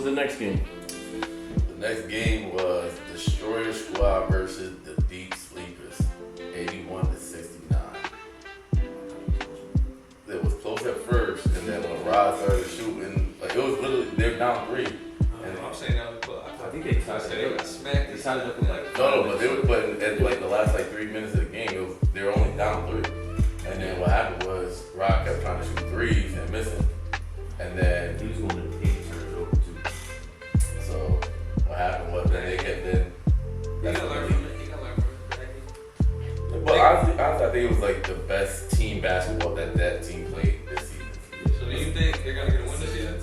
was the next game? The next game was Destroyer Squad versus the Deep Sleepers, 81-69. It was close at first, and then when Rod started shooting, like it was literally they're down 3. And I'm saying that was close. I think they tied They got smacked. They tied it up in like. No, but at like the last like 3 minutes of the game, they were only down 3. And then what happened was Rod kept trying to shoot threes and missing, and then He was going to the game turn it over too. so what happened was then they kept then. He gotta learn from it. He gotta learn from it. But honestly, I think it was like the best team basketball that team played this season. So do you think they're gonna get a win this year?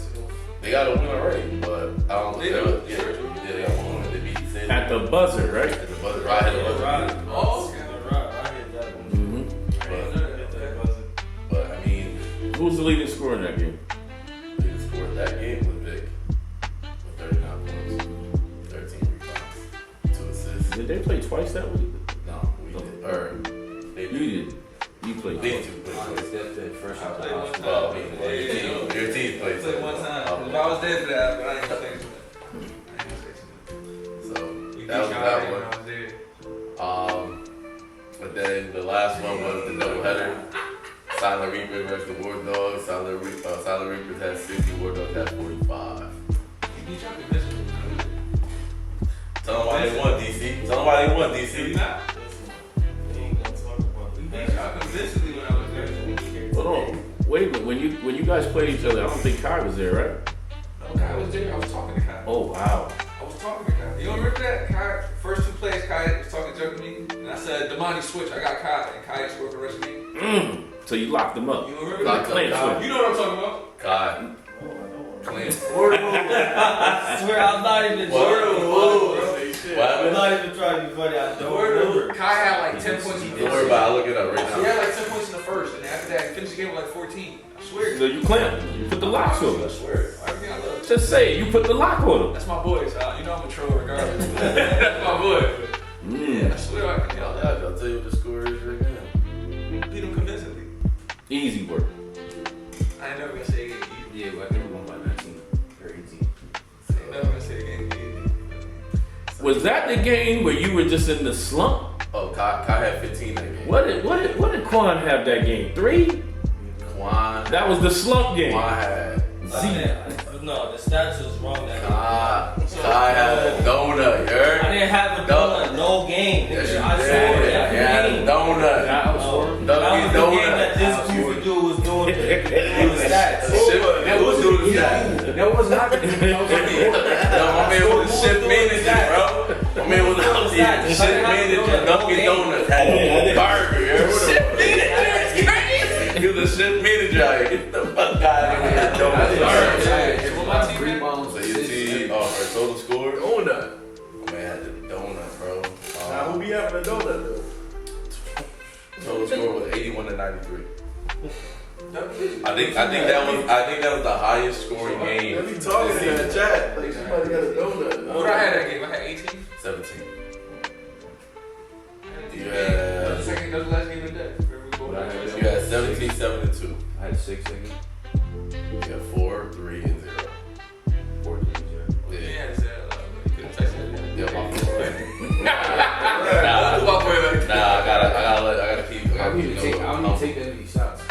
They got a win already, but I don't They think do? yeah, they got one. They beat the City. At the buzzer, right? At the buzzer. Rod had the buzzer. Oh, okay. I hit that one. Mm-hmm. But I mean, Who was the leading scorer in that game? the score of that game was big. With 39 points, 13 rebounds, 2 assists. Did they play twice that week? No, we did. Or they You did. You played These twice. two played Honest, twice. that's the first I played one time. Well, Yeah, your team I played played one time. Oh. If I was there for that, but I ain't gonna say too much. I ain't gonna say too much. So We that was beat y'all that when one. I was there. But then the last one was the doubleheader. Silent Reaper versus the War Dogs. Silent Reapers had 60, War Dogs had 45. We beat y'all convincingly. Tell them why they won, DC. Tell them why they won, We DC. not. We ain't gonna talk about We beat y'all convincingly when I was there. Hold on. Wait a minute. When you guys played each other, I don't think Kai was there, right? No, Kai was there. I was talking to Kai. Oh wow. I was talking to Kai. You don't remember that? Kai, first 2 plays, Kai was talking junk to me. And I said, Damani switch. I got Kai. And Kai scored for the rest of the game. So you locked them up. You don't remember Locked that? up Clean Kai. sweep. You know what I'm talking about? Kai. Clean. I swear I'm not even What? trying to be What? funny, bro. What I'm happened? not even trying to be funny. I don't Word remember. Kai had like 10 points in the Don't worry about it. I'll look it up right He had now. like 10 points in the first. And after that, he finished the game with like 14. I swear. So you clamped. You put the lock on I him. swear. Everything I love. Just say it. You put the lock on him. That's my boy, so you know I'm a troll regardless. That's my boy. Yeah, I swear I can tell that. I'll tell you what the score is right now. Beat him convincingly. Easy work. I ain't never gonna say it again. Yeah, but I think we won by 19 or 18. I'm never gonna say it again. Was that the game where you were just in the slump? Oh, Kai had 15 that game. What did Quan have that game? 3? Quan. That was the slump game. Quan had. No, the stats was wrong that Kai had a donut, you heard? I didn't have a donut, no game. Yes, you I did. scored You every had a game. donut. That was for That was the game Donut. that this goofy dude was doing the stats. That was doing that. That was not. No, my man was a shift manager, bro. My man was a shift manager. Dunkin' Donuts had a burger. You heard? Shift manager is crazy. He was a shift manager out here. Get the fuck out of here. Donuts. What my team had? So your team, for total score? Donut. My man had the donut, bro. Now who be having a donut though? Total score was 81-93. I think that was the highest scoring game. They be talking in that chat like somebody got a donut. What I had that game? I had 18. 17. That was the second, that was the last game of the day. You had 17, 7 and 2. I had 6 again. You had 4, 3, and 0. 4 games, yeah. Yeah. Yeah, it's you couldn't touch that. Yeah, my fault. Nah, I gotta keep. I don't even take that many shots.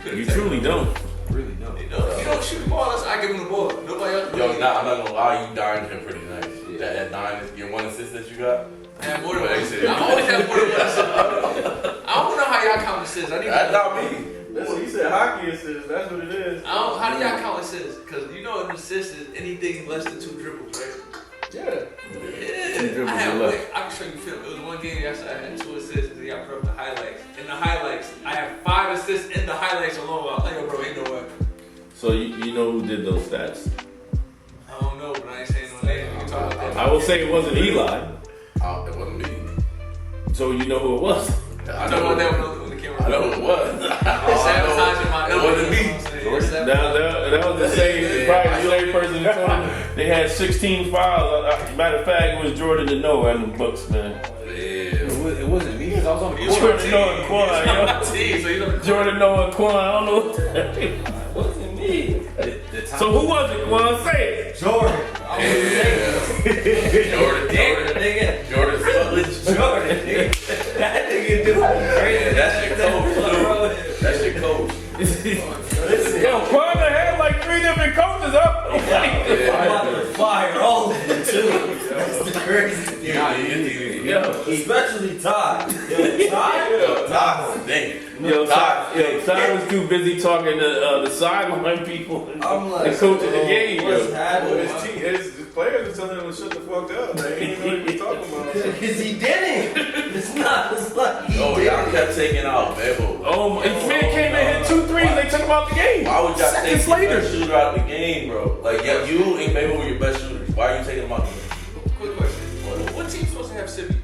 You truly don't. I really don't. You don't shoot the ball, I give him the ball. Nobody else. Yo, I'm not gonna lie, you darned him pretty nice. That 9 is your 1 assist that you got. I have more than one assist. I always have more than one assist. I don't know how y'all count assists. I need That's to not me. Listen, he said hockey assists. That's what it is. how do y'all count assists? Because you know an assist is anything less than 2 dribbles, right? Yeah. Yeah. I can show you film. It was one game yesterday. I had 2 assists. And y'all put up the highlights. In the highlights, I have 5 assists in the highlights alone. I'm like, yo, bro, ain't no way. So you know who did those stats? I don't know, but I ain't saying no names. We can talk about that. I will say it wasn't Eli. It wasn't me. So you know who it was. I know what that was when the camera. I know who it was. Sabotaging my It wasn't me. That was the same, probably the same person that told him they had 16 fouls. Matter of fact, it was Jordan to Noah in the books, man. Yeah. It wasn't me because I was on the court. Jordan Noah and Quan, yo. So you know. Jordan Noah and Quan, I don't know what that is. It wasn't me. So who was it, Quan? Say it. Jordan. Jordan Sutledge. That nigga doing crazy. That's your coach, dude. That's your coach. Yo, Kwame had like 3 different coaches up. I'm about to fire all of them too. It's the crazy. Yo, Especially Todd. Yo, Todd. Ty was too busy talking to the sideline people and I'm like, coaching the game. what's Yo. happening? His players are telling him to shut the fuck up. Man. He ain't know what he was talking about. Because he didn't. It's like he y'all didn't. kept taking out Bebo. Oh, his man came in, hit 2 threes, they took him out the game. Why would y'all take Seconds your later. best shooter out the game, bro? Like, yeah, you and Bebo were your best shooters. Why are you taking them out the game? Quick question. What team's supposed to have Sippy?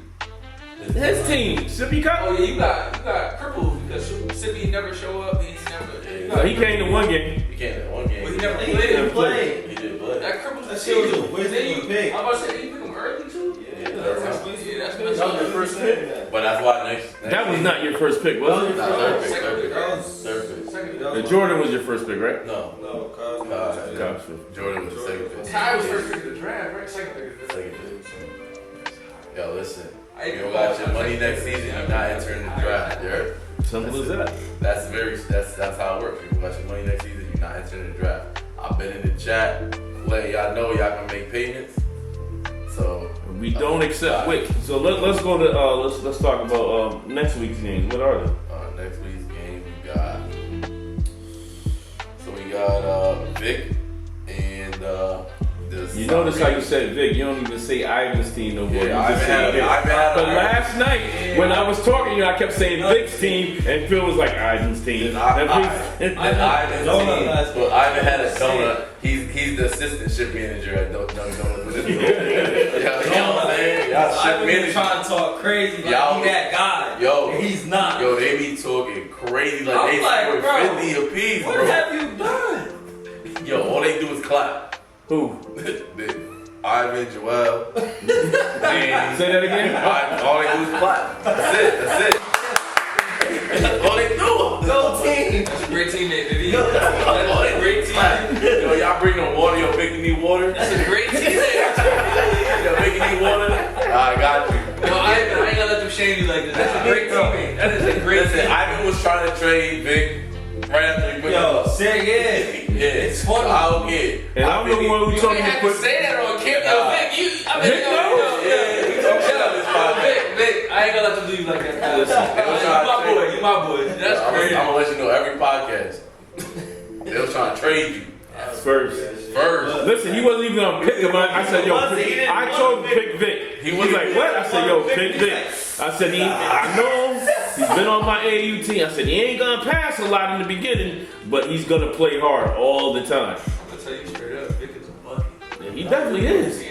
His team, Sippy Cup. Oh yeah, you got crippled because Sippy never show up. He never. So he came to 1 game. You can't in one game. But he never He played. didn't play. He did play. That cripples the That shit was a season. waste Then of a pick. I'm about to say, did you pick him early too? Yeah, that's That was your first pick. But that's why next That was not your first pick, was it? Nah, third pick. Second pick. Jordan was your first pick, right? No. No, Cosmo. Gosh. Jordan was the second pick. Ty was first pick of the draft, right? Second pick of the Second draft. pick. Yo, listen. You don't got your money next season, you're not entering the draft. You heard? Simple as that. That's how it works. You got your money next season, you're not entering the draft. I've been in the chat, letting y'all know y'all can make payments. So We don't accept Wick. So let's go to let's talk about next week's games. What are they? next week's game we got Vic and the You notice how you said Vic, you don't even say Ivan's team no more. Yeah, you just say Vic. But Ivan. last night, when I was talking to you, I kept saying Vic's team, and Phil was like Ivan's team. Ivan's team. Well, Ivan had a donut. He's the assistant ship manager at Dunkin' Donuts. You know what I'm saying? Y'all ship I've been manager. trying to talk crazy like Y'all- he that guy. Yo. And he's not. Yo, they be talking crazy like I'm they like, scored bro, 50 apiece, what bro. have you done? Yo, all they do is clap. Who? Ivan, Joel. And Say that again? all they do is clap. That's it. That's all they do. Go team. That's a great teammate, did he? All That's they a great teammate. Yo, y'all bring the water. Yo, making me water. That's a great teammate. Yo, making me water. I got you. Yo, I ain't gonna let them shame you like this. That's a great teammate. That is a great Listen, teammate. Ivan was trying to trade Vic right after he put Yo, him up. say it. Yeah, It's funny. I don't get. And I'm the one who You told ain't you to have to put. say that on camera. Yo, Vic, you. I mean, Vic yo, knows. yeah. We talk shit on this podcast. Vic, I ain't gonna let them do you like that. Listen, they was trying to trade- You my boy. That's I'm crazy. gonna let you know every podcast. They was trying to trade you First. first. Listen, he wasn't even gonna pick him. I said, yo, I told him to pick Vic. He was like, what? I said, yo, pick Vic. I said, I know him. He's been on my AU team. I said, he ain't gonna pass a lot in the beginning, but he's gonna play hard all the time. I'm gonna tell you straight up, Vic is a bucket. And he definitely is.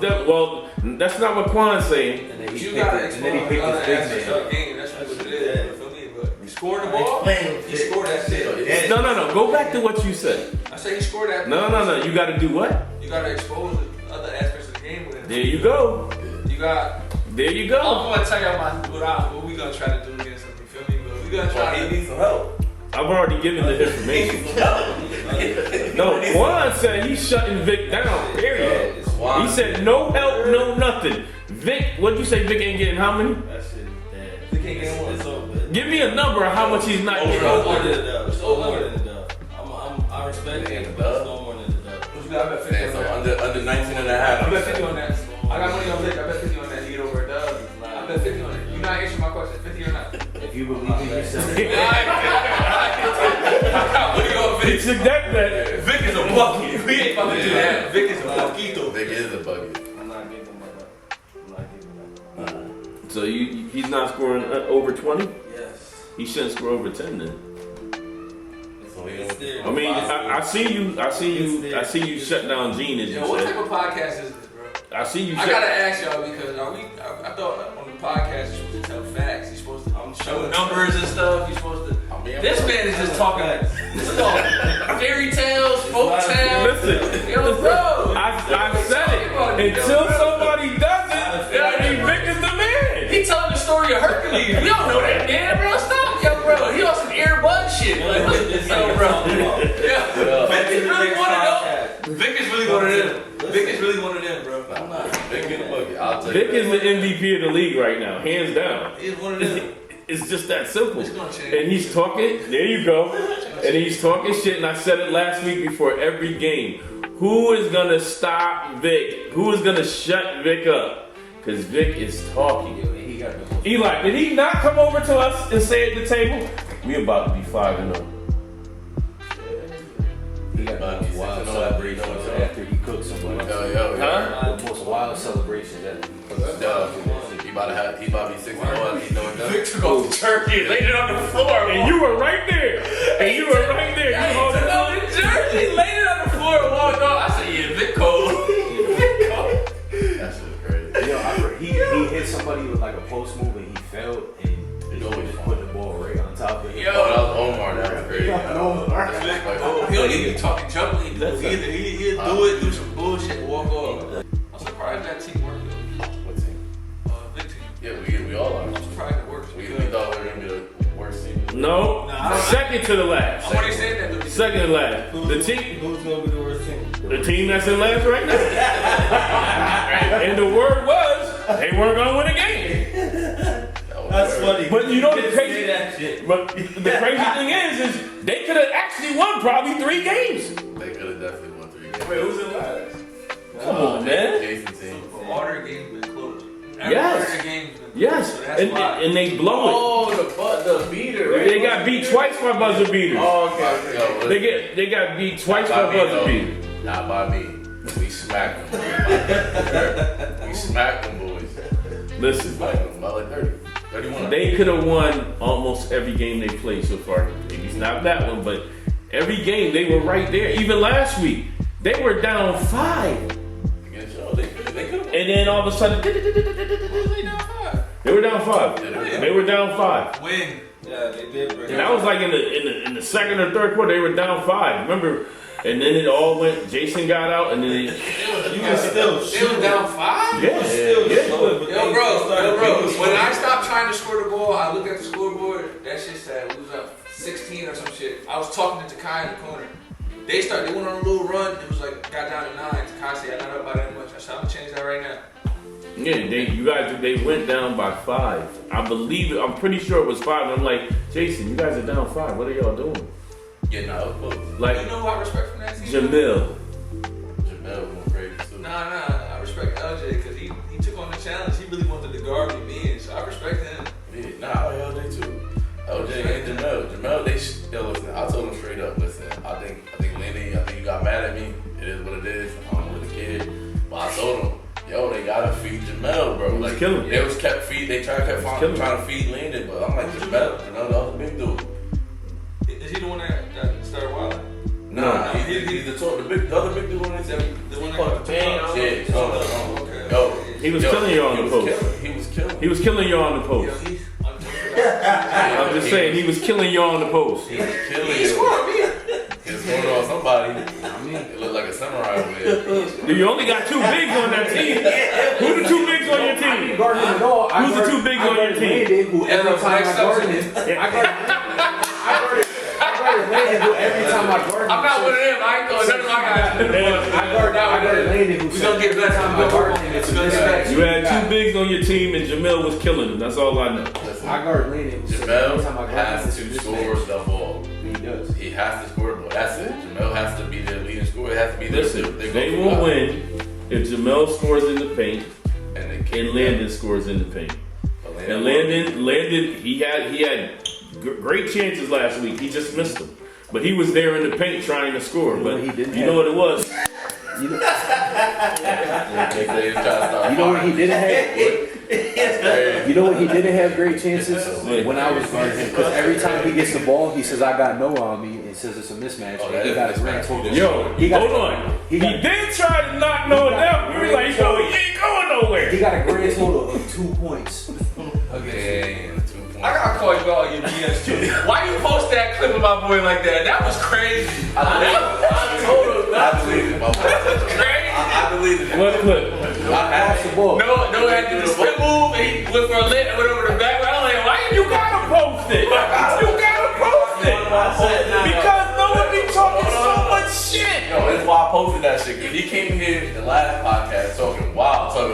Well, that's not what Quan's saying. And then You gotta explore picked his other big aspects man. of the game. That's what it is. You feel me? But he scored the ball. He scored that shit. No. Go back to what you said. I say he scored that. No. You gotta do what? You gotta expose the other aspects of the game with him. There you go. You got. There you go. I'm gonna tell y'all what we gonna try to do against him. You feel me? But we gonna try He to. needs some help. I've already given the information. No, Quan said he's shutting Vic down, period. He said no help, no nothing. Vic, what'd you say Vic ain't getting how many? That shit dead. They can't get one. It's over. Give me a number of how much he's not getting. No more than a dub. It's no more than a dub. I respect It ain't it, a but it's dub. no more than a dub. What you got? I bet 50 Man, on so that. under 19 and a I half. bet 50 on that. I got money on Vic. I bet 50 on that. He get over a dub. I bet 50 on it. You not answering my question. 50 or not? If you believe in yourself. What do you want, He Vic? took that bet. Vic is a bucket. We ain't fucking do that. Vic is a bucket. Vic is a bucket. I'm not giving him that. I'm not giving him that. So he's not scoring over 20? Yes. He shouldn't score over 10 then. So he It's don't- there. I mean, I see you shut down Gene as you Yo, what type said. of podcast is this, bro? I see you I shut. gotta ask y'all because I thought on the podcast you're supposed to tell facts. You're supposed to show numbers and stuff. You're supposed to. I mean, This man is just talking fairy tales, folk tales. Listen, Yo, bro. I said it. Until somebody does it, I mean, Vic is the man. He telling the story of Hercules. We don't know that man, bro. Stop, yo, bro. He on some Airbud shit. Like, yo, bro. Yeah. Vic is really one of them. Vic is really one of them. Vic is really one of them, bro. I'm not. Vic in the bucket. I'll take Vic it. is the MVP of the league right now, hands down. He's one of them. It's just that simple. It's gonna change. And he's talking, there you go. And he's talking shit, and I said it last week before every game. Who is gonna stop Vic? Who is gonna shut Vic up? Because Vic is talking. He got the most. Eli, did he not come over to us and say at the table, we about to be 5-0? He got the most wild celebrations after he cooked somebody. Yo. Huh? The most wild celebrations after he cooked somebody. He about to be 6-1. He's doing that. Vic took off the turkey and laid it on the floor. And you were right there. And you were right there. You He holding took off the jersey, laid it on the floor, and walked off. I said, yeah, Vic cold. Vic cold. That shit crazy. Yo, he hit somebody with like a post move and he fell and he just put the ball right on top of him. Yo. Oh, that was Omar. That was crazy. Omar. That's like, He don't even be talking jumping. He'll do it, do some bullshit, and walk off. I'm surprised that team worked, though. what team? Vic team. Yeah, we all are. I'm surprised it works. We thought we were gonna be the worst team. No, Nah. second to the last. I'm already saying that. Second to last. The team, Who's gonna be the worst team? the team that's in last right now. And the word was they weren't gonna win a game. That's funny. But you know the Didn't crazy, say that shit. but the crazy thing is they could have actually won probably 3 games. They could have definitely won 3 games. Wait, who's in last? Come on, man. Jason team. All their games been close. Yes. Every game's been close. Yes, So that's why. and they blow Oh, the beater. it. Right? They got beat twice by buzzer beaters. Oh, okay. They got beat twice Not by by me, buzzer though. beaters. Not by me. We smacked them. We smacked them boys. Listen, Smacked them by like 30. 31. they could have won almost every game they played so far. Maybe not that one, but every game they were right there. Even last week, they were down 5. Against y'all, they could have. And then all of a sudden, they were down 5. They were down 5. Win. Yeah, they did break. And that was like in the second or third quarter, they were down 5. Remember? And then it all went. Jason got out, and then You can still They shoot. was down 5? yes, Still yeah. slow, but Yo, they bro, started when I stopped trying to score the ball, I looked at the scoreboard. That shit said we was up 16 or some shit. I was talking to Takai in the corner. They went on a little run. It was like got down to 9. Takai said, "I'm not up by that much." I said, "I'm gonna change that right now." Yeah, they went down by 5. I believe it. I'm pretty sure it was 5. And I'm like, Jason, you guys are down 5. What are y'all doing? Yeah, nah, it was close. Like You know who I respect from that team? Jamil. Jamel went crazy too. Nah, I respect LJ because he took on the challenge. He really wanted to guard me, man. So I respect him. Yeah, nah, I like LJ too. LJ and Jamel. Jamel, listen, I told him straight up, listen, I think Lenny, I think you got mad at me. It is what it is. I'm with the kid. But I told him, yo, they gotta feed Jamel, bro. He was Like, killing. they was kept feed. They kept killing. trying to feed Landon, but I'm like Jamel, the other big dude. Is he the one that started wilding? Nah, he's the other big dude on the team. The one that Caught the pain. Yeah, okay. yo, He was killing you on the post. He was killing. He was killing you on the Yo, post. he's I'm just saying, he was killing you on the post. He was killing. He scored me. He was going on somebody. It looked like a samurai over there. You only got 2 bigs on that team. Who the 2 bigs on your team? Guard him at all. Who's the 2 bigs on your team? Landon, who every Yeah, time I next guard up. him, I guarded Landon, who every time I guard him. I'm not one of them. I ain't throwing none of my guys. I guarded Landon, who We gonna get better. every time I guard him, it's a mismatch. You had 2 bigs on your team, and Jamil was killing them. That's all I know. Listen, I guard Landon, who said every time I Jamel guard him, has it's a to score mismatch. the ball. He does. He has to score the ball. That's it. Jamel has to be the leading scorer. It has to be Listen, their they go-to will guy. win if Jamel scores in the paint And they keep and Landon scores in the paint. But And Landon, he had great chances last week. He just missed them. But he was there in the paint trying to score. You know But what he didn't you know what it was? You know, They try to start you know what he didn't have? Hey, You know what he didn't have great chances? When I was guarding him. Because every time he gets the ball, he says, I got Noah on me, and says it's a mismatch. Oh, and that he is got a his grand mismatch. total. Yo, He got- hold on. he He got- did try to knock Noah down. We were like, yo, he ain't going nowhere. He got a grand total of 2 points. okay, 2 points. I gotta call you out your BS too. Why you post that clip of my boy like that? That was crazy. I told him not to. Crazy. Crazy. I deleted it. What clip? Pass the ball. No, had to do the spin move. And he went for a lit and went over the back. I'm like, why You gotta post it. You gotta post it. Because Noah be talking so much shit. Yo, that's why I posted that shit. Cause he came here in the last podcast talking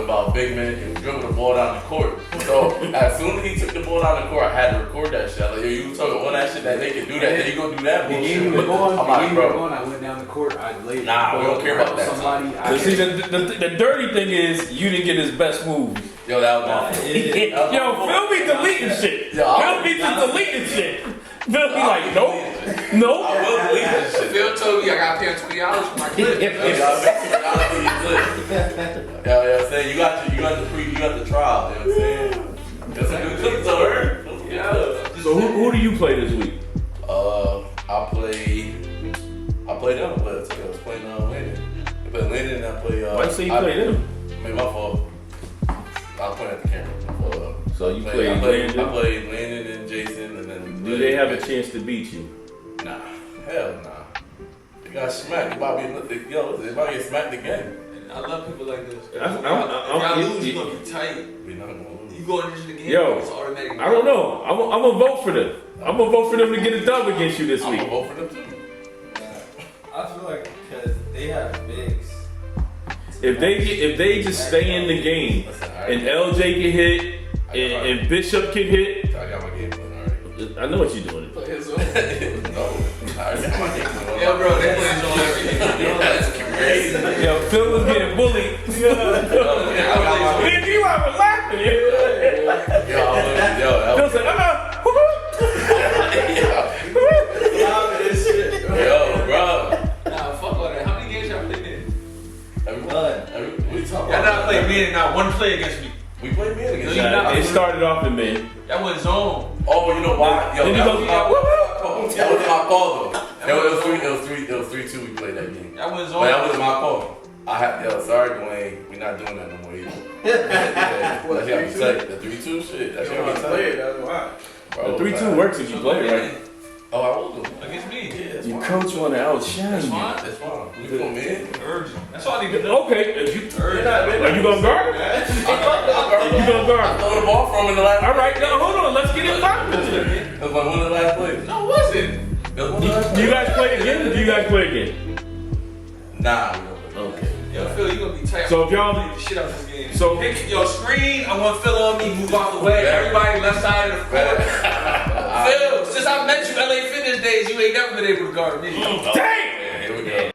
about big men and dribble the ball down the court. So as soon as he took the ball down the court, I had to record that shit. I was like, yo, you talking all that shit that they can do that, then you gonna do that The bullshit. game was going, I'm like, bro. I went down the court, I laid Nah, we don't care about that. Somebody, But see, the dirty thing is you didn't get his best move. Yo, that was my fault. Yo, Phil be deleting shit. Yo, Phil be just deleting shit. Phil be like, nope, nope. I will delete that shit. Phil told me I got to pay him $20 for my clip. Yeah, saying you got the trial. You know what I'm saying? That's a good clip to her. Yeah. So who do you play this week? I played them, but I was playing Landon. I played Landon and I played. Why you say you play them? I mean, my fault. I was playing at the camera. So you I played played Landon? Landon and Jason, and then. Do they have a chance to beat you? Nah, hell nah. They got smacked. They about to get smacked again. I love people like this. If I'm- y'all lose, you're going to be tight. We not gonna lose. You go into the game, Yo, it's automatic. I don't know. I'm gonna vote for them. I'm gonna vote for them to get a dub against you this I'm week. gonna vote for them too. I feel like because they have bigs. If they just stay in the game Listen, and LJ can hit and Bishop can hit, I got my game plan already. I know what you're doing. No, I got my game plan. Yeah, bro, they play on everything. That's crazy. Yo, Phil was getting bullied. Man, you out laughing. Phil said, Yo, bro. Nah, fuck all that. How many games y'all played in? We talking Y'all about not playing me and not one play against me. We played men against No, you. you not. It started off in man. That was zone. Oh, you know why? Yo, Then you that go- was my call. That was my call though. It was 3-2 we played that game. That was But zone. that was my call. Sorry Dwayne, we not doing that no more either. That shit got me tight. The 3-2 shit, that shit got me tight. That's why. Bro, The 3-2 works if you play right. Oh, I will do. Against me. Yeah, that's Your fine. coach want to outshine That's you. fine. That's fine. We go man. Urgent. That's all I need to know. Okay, if you, Urgent. are you gonna guard? You gonna I guard? throw the ball from him in the last. All right, now hold on. Let's get it popping. That was like one of the last plays. No, it wasn't. That was one of the last Do you plays. guys play again? Do you guys play again? Nah, we don't play. Okay. Yo, Phil, you gonna be tight. So if y'all- beat the shit out of this game. So- Pick your screen. I want Phil on me. Move out the way. Yeah. Everybody left side of the court. Phil, since I met you LA Fitness days, you ain't never been able to guard me. Dang! Yeah, here we go.